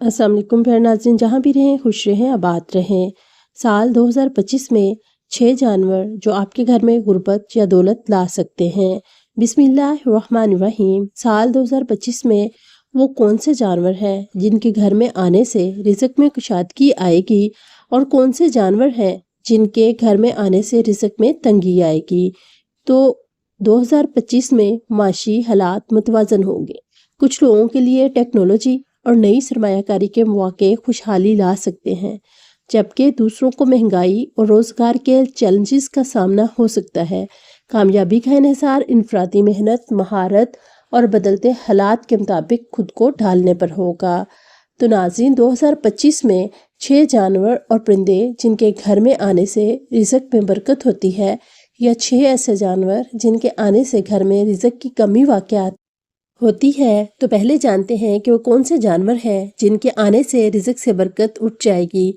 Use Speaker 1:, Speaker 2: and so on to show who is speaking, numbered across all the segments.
Speaker 1: السلام علیکم پیارے ناظرین، جہاں بھی رہیں خوش رہیں آباد رہیں۔ سال 2025 میں 6 جانور جو آپ کے گھر میں غربت یا دولت لا سکتے ہیں۔ بسم اللہ الرحمن الرحیم۔ سال 2025 میں وہ کون سے جانور ہیں جن کے گھر میں آنے سے رزق میں کشادگی آئے گی، اور کون سے جانور ہیں جن کے گھر میں آنے سے رزق میں تنگی آئے گی؟ تو 2025 میں معاشی حالات متوازن ہوں گے۔ کچھ لوگوں کے لیے ٹیکنالوجی اور نئی سرمایہ کاری کے مواقع خوشحالی لا سکتے ہیں، جبکہ دوسروں کو مہنگائی اور روزگار کے چیلنجز کا سامنا ہو سکتا ہے۔ کامیابی کا انحصار انفرادی محنت، مہارت اور بدلتے حالات کے مطابق خود کو ڈھالنے پر ہوگا۔ تو ناظرین، 2025 میں 6 جانور اور پرندے جن کے گھر میں آنے سے رزق میں برکت ہوتی ہے، یا 6 ایسے جانور جن کے آنے سے گھر میں رزق کی کمی واقعات ہوتی ہے، تو پہلے جانتے ہیں کہ وہ کون سے جانور ہیں جن کے آنے سے رزق سے برکت اٹھ جائے گی۔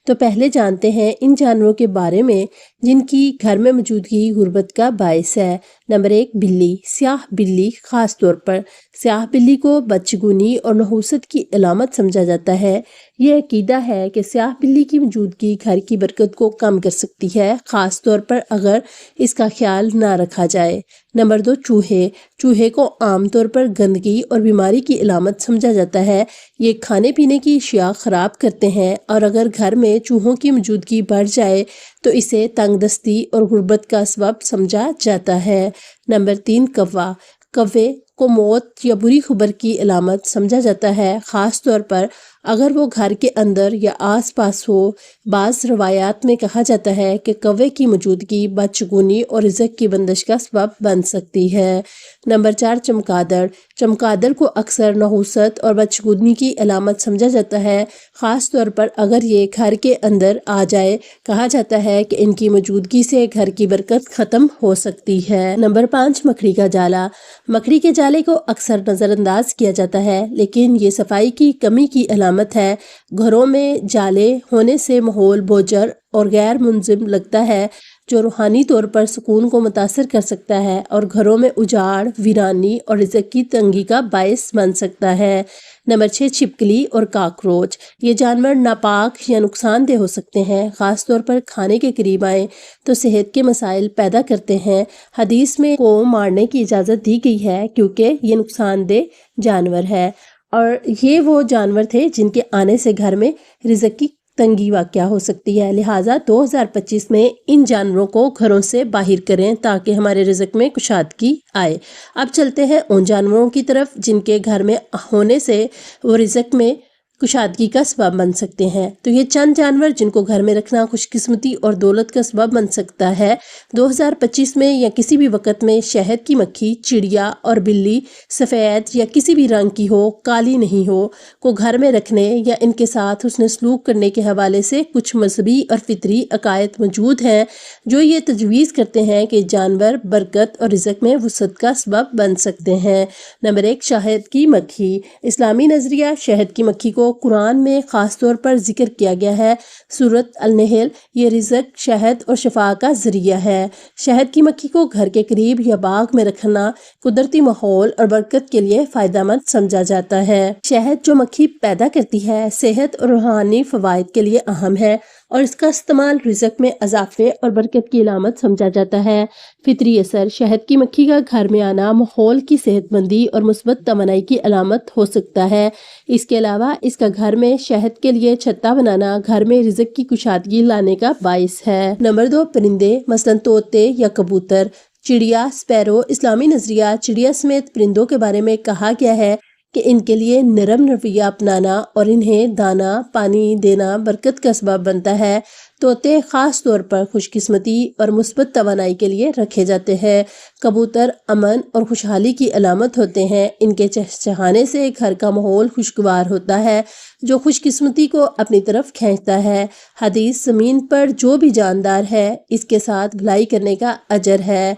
Speaker 1: تو پہلے جانتے ہیں ان جانوروں کے بارے میں جن کی گھر میں موجودگی غربت کا باعث ہے۔ نمبر 1، بلی۔ سیاہ بلی، خاص طور پر سیاہ بلی کو بدشگونی اور نحوست کی علامت سمجھا جاتا ہے۔ یہ عقیدہ ہے کہ سیاہ بلی کی موجودگی گھر کی برکت کو کم کر سکتی ہے، خاص طور پر اگر اس کا خیال نہ رکھا جائے۔ نمبر 2، چوہے۔ چوہے کو عام طور پر گندگی اور بیماری کی علامت سمجھا جاتا ہے۔ یہ کھانے پینے کی اشیاء خراب کرتے ہیں، اور اگر گھر میں چوہوں کی موجودگی بڑھ جائے تو اسے تنگ دستی اور غربت کا سبب سمجھا جاتا ہے۔ نمبر 3، کوا۔ کوے کو موت یا بری خبر کی علامت سمجھا جاتا ہے، خاص طور پر اگر وہ گھر کے اندر یا آس پاس ہو۔ بعض روایات میں کہا جاتا ہے کہ کوے کی موجودگی بدشگونی اور رزق کی بندش کا سبب بن سکتی ہے۔ نمبر 4، چمگادڑ۔ چمگادڑ کو اکثر نحوست اور بدشگونی کی علامت سمجھا جاتا ہے، خاص طور پر اگر یہ گھر کے اندر آ جائے۔ کہا جاتا ہے کہ ان کی موجودگی سے گھر کی برکت ختم ہو سکتی ہے۔ نمبر 5، مکڑی کا جالا۔ مکڑی کے جالے کو اکثر نظر انداز کیا جاتا ہے، لیکن یہ صفائی کی کمی کی علامت ہے۔ گھروں میں جالے ہونے سے ماحول بوجھر اور غیر منظم لگتا ہے، جو روحانی طور پر سکون کو متاثر کر سکتا ہے اور گھروں میں اجاڑ، ویرانی اور رزق کی تنگی کا باعث بن سکتا ہے۔ نمبر 6، چھپکلی اور کاکروچ۔ یہ جانور ناپاک یا نقصان دہ ہو سکتے ہیں، خاص طور پر کھانے کے قریب آئیں تو صحت کے مسائل پیدا کرتے ہیں۔ حدیث میں کو مارنے کی اجازت دی گئی ہے کیونکہ یہ نقصان دہ جانور ہے، اور یہ وہ جانور تھے جن کے آنے سے گھر میں رزق کی تنگی واقع ہو سکتی ہے۔ لہٰذا 2025 میں ان جانوروں کو گھروں سے باہر کریں تاکہ ہمارے رزق میں کشادگی آئے۔ اب چلتے ہیں ان جانوروں کی طرف جن کے گھر میں ہونے سے وہ رزق میں کشادگی کا سبب بن سکتے ہیں۔ تو یہ چند جانور جن کو گھر میں رکھنا خوش قسمتی اور دولت کا سبب بن سکتا ہے۔ 2025 میں یا کسی بھی وقت میں شہد کی مکھی، چڑیا اور بلی سفید یا کسی بھی رنگ کی ہو، کالی نہیں ہو، کو گھر میں رکھنے یا ان کے ساتھ حسن سلوک کرنے کے حوالے سے کچھ مذہبی اور فطری عقائد موجود ہیں جو یہ تجویز کرتے ہیں کہ جانور برکت اور رزق میں وسعت کا سبب بن سکتے ہیں۔ نمبر 1، شہد کی مکھی۔ اسلامی نظریہ شہد کی مکھی کو قرآن میں خاص طور پر ذکر کیا گیا ہے۔ سورۃ النحل۔ یہ رزق، شہد اور شفا کا ذریعہ ہے۔ شہد کی مکھی کو گھر کے قریب یا باغ میں رکھنا قدرتی ماحول اور برکت کے لیے فائدہ مند سمجھا جاتا ہے۔ شہد جو مکھی پیدا کرتی ہے صحت اور روحانی فوائد کے لیے اہم ہے، اور اس کا استعمال رزق میں اضافے اور برکت کی علامت سمجھا جاتا ہے۔ فطری اثر۔ شہد کی مکھی کا گھر میں آنا ماحول کی صحت مندی اور مثبت توانائی کی علامت ہو سکتا ہے۔ اس کے علاوہ اس کا گھر میں شہد کے لیے چھتا بنانا گھر میں رزق کی کشادگی لانے کا باعث ہے۔ نمبر 2، پرندے، مثلاً طوطے یا کبوتر۔ چڑیا، سپیرو۔ اسلامی نظریہ چڑیا سمیت پرندوں کے بارے میں کہا گیا ہے کہ ان کے لیے نرم رویہ اپنانا اور انہیں دانا پانی دینا برکت کا سبب بنتا ہے۔ طوطے خاص طور پر خوش قسمتی اور مثبت توانائی کے لیے رکھے جاتے ہیں۔ کبوتر امن اور خوشحالی کی علامت ہوتے ہیں۔ ان کے چہچہانے سے گھر کا ماحول خوشگوار ہوتا ہے، جو خوش قسمتی کو اپنی طرف کھینچتا ہے۔ حدیث، زمین پر جو بھی جاندار ہے اس کے ساتھ بھلائی کرنے کا اجر ہے۔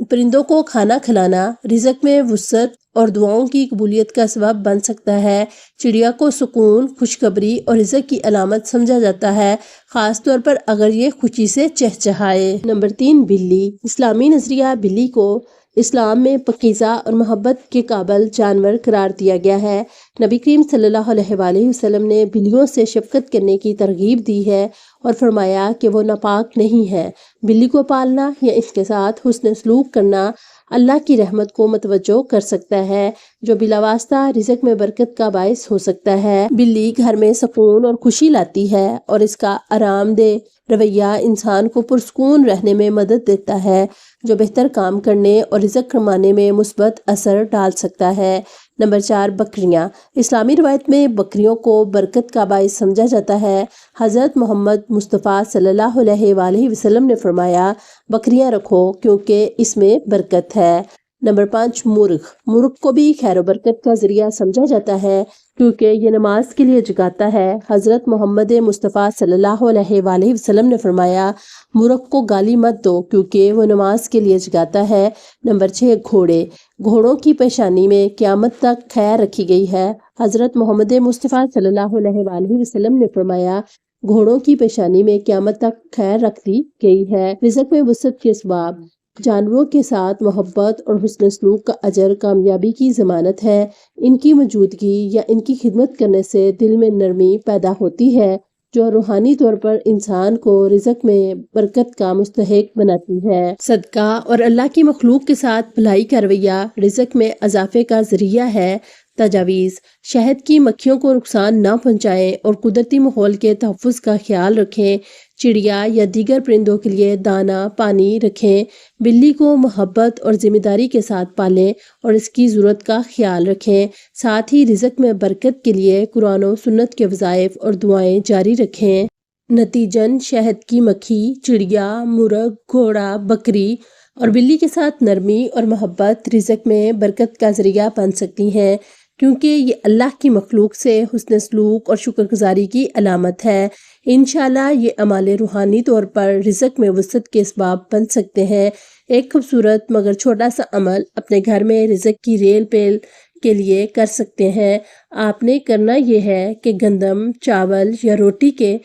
Speaker 1: پرندوں کو کھانا کھلانا رزق میں وسعت اور دعاؤں کی قبولیت کا سبب بن سکتا ہے۔ چڑیا کو سکون، خوشخبری اور رزق کی علامت سمجھا جاتا ہے، خاص طور پر اگر یہ خوشی سے چہچہائے۔ نمبر 3، بلی۔ اسلامی نظریہ بلی کو اسلام میں پاکیزہ اور محبت کے قابل جانور قرار دیا گیا ہے۔ نبی کریم صلی اللہ علیہ وآلہ وسلم نے بلیوں سے شفقت کرنے کی ترغیب دی ہے اور فرمایا کہ وہ ناپاک نہیں ہے۔ بلی کو پالنا یا اس کے ساتھ حسن سلوک کرنا اللہ کی رحمت کو متوجہ کر سکتا ہے، جو بلا واسطہ رزق میں برکت کا باعث ہو سکتا ہے۔ بلی گھر میں سکون اور خوشی لاتی ہے اور اس کا آرام دہ رویہ انسان کو پرسکون رہنے میں مدد دیتا ہے، جو بہتر کام کرنے اور رزق کمانے میں مثبت اثر ڈال سکتا ہے۔ نمبر 4، بکریاں۔ اسلامی روایت میں بکریوں کو برکت کا باعث سمجھا جاتا ہے۔ حضرت محمد مصطفیٰ صلی اللہ علیہ وآلہ وسلم نے فرمایا، بکریاں رکھو کیونکہ اس میں برکت ہے۔ نمبر 5، مرغ۔ مرغ کو بھی خیر و برکت کا ذریعہ سمجھا جاتا ہے کیونکہ یہ نماز کے لیے جگاتا ہے۔ حضرت محمد مصطفیٰ صلی اللہ علیہ وآلہ وسلم نے فرمایا، مرغ کو گالی مت دو کیونکہ وہ نماز کے لیے جگاتا ہے۔ نمبر 6، گھوڑے۔ گھوڑوں کی پیشانی میں قیامت تک خیر رکھی گئی ہے۔ حضرت محمد مصطفیٰ صلی اللہ علیہ وآلہ وسلم نے فرمایا، گھوڑوں کی پیشانی میں قیامت تک خیر رکھ دی گئی ہے۔ رزق میں وسعت کے اسباب۔ جانوروں کے ساتھ محبت اور حسن سلوک کا اجر کامیابی کی ضمانت ہے۔ ان کی موجودگی یا ان کی خدمت کرنے سے دل میں نرمی پیدا ہوتی ہے، جو روحانی طور پر انسان کو رزق میں برکت کا مستحق بناتی ہے۔ صدقہ اور اللہ کی مخلوق کے ساتھ بھلائی کا رویہ رزق میں اضافے کا ذریعہ ہے۔ تجاویز: شہد کی مکھیوں کو نقصان نہ پہنچائیں اور قدرتی ماحول کے تحفظ کا خیال رکھیں۔ چڑیا یا دیگر پرندوں کے لیے دانہ پانی رکھیں۔ بلی کو محبت اور ذمہ داری کے ساتھ پالیں اور اس کی ضرورت کا خیال رکھیں۔ ساتھ ہی رزق میں برکت کے لیے قرآن و سنت کے وظائف اور دعائیں جاری رکھیں۔ نتیجن شہد کی مکھی، چڑیا، مرغ، گھوڑا، بکری اور بلی کے ساتھ نرمی اور محبت رزق میں برکت کا ذریعہ بن سکتی ہیں، کیونکہ یہ اللہ کی مخلوق سے حسن سلوک اور شکر گزاری کی علامت ہے۔ انشاءاللہ یہ اعمال روحانی طور پر رزق میں وسعت کے اسباب بن سکتے ہیں۔ ایک خوبصورت مگر چھوٹا سا عمل اپنے گھر میں رزق کی ریل پیل کے لیے کر سکتے ہیں۔ آپ نے کرنا یہ ہے کہ گندم، چاول یا روٹی کے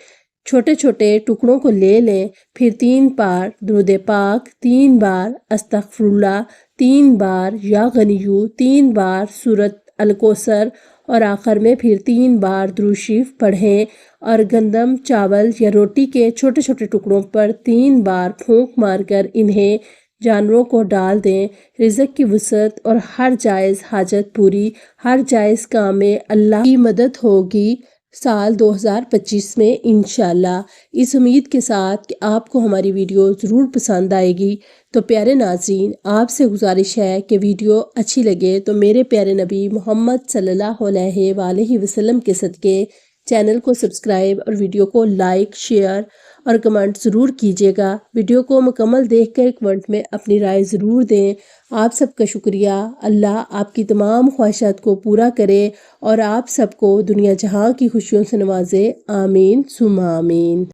Speaker 1: چھوٹے چھوٹے ٹکڑوں کو لے لیں، پھر 3 بار درود پاک، 3 بار استغفراللہ، 3 بار یا غنیو، 3 بار سورۃ الکوثر اور آخر میں پھر 3 بار درود شریف پڑھیں اور گندم، چاول یا روٹی کے چھوٹے چھوٹے ٹکڑوں پر 3 بار پھونک مار کر انہیں جانوروں کو ڈال دیں۔ رزق کی وسعت اور ہر جائز حاجت پوری، ہر جائز کام میں اللہ کی مدد ہوگی سال 2025 میں انشاءاللہ۔ اس امید کے ساتھ کہ آپ کو ہماری ویڈیو ضرور پسند آئے گی، تو پیارے ناظرین، آپ سے گزارش ہے کہ ویڈیو اچھی لگے تو میرے پیارے نبی محمد صلی اللہ علیہ وآلہ وسلم کے صدقے چینل کو سبسکرائب اور ویڈیو کو لائک، شیئر اور کمنٹ ضرور کیجیے گا۔ ویڈیو کو مکمل دیکھ کر کمنٹ میں اپنی رائے ضرور دیں۔ آپ سب کا شکریہ۔ اللہ آپ کی تمام خواہشات کو پورا کرے اور آپ سب کو دنیا جہاں کی خوشیوں سے نوازے۔ آمین ثم آمین۔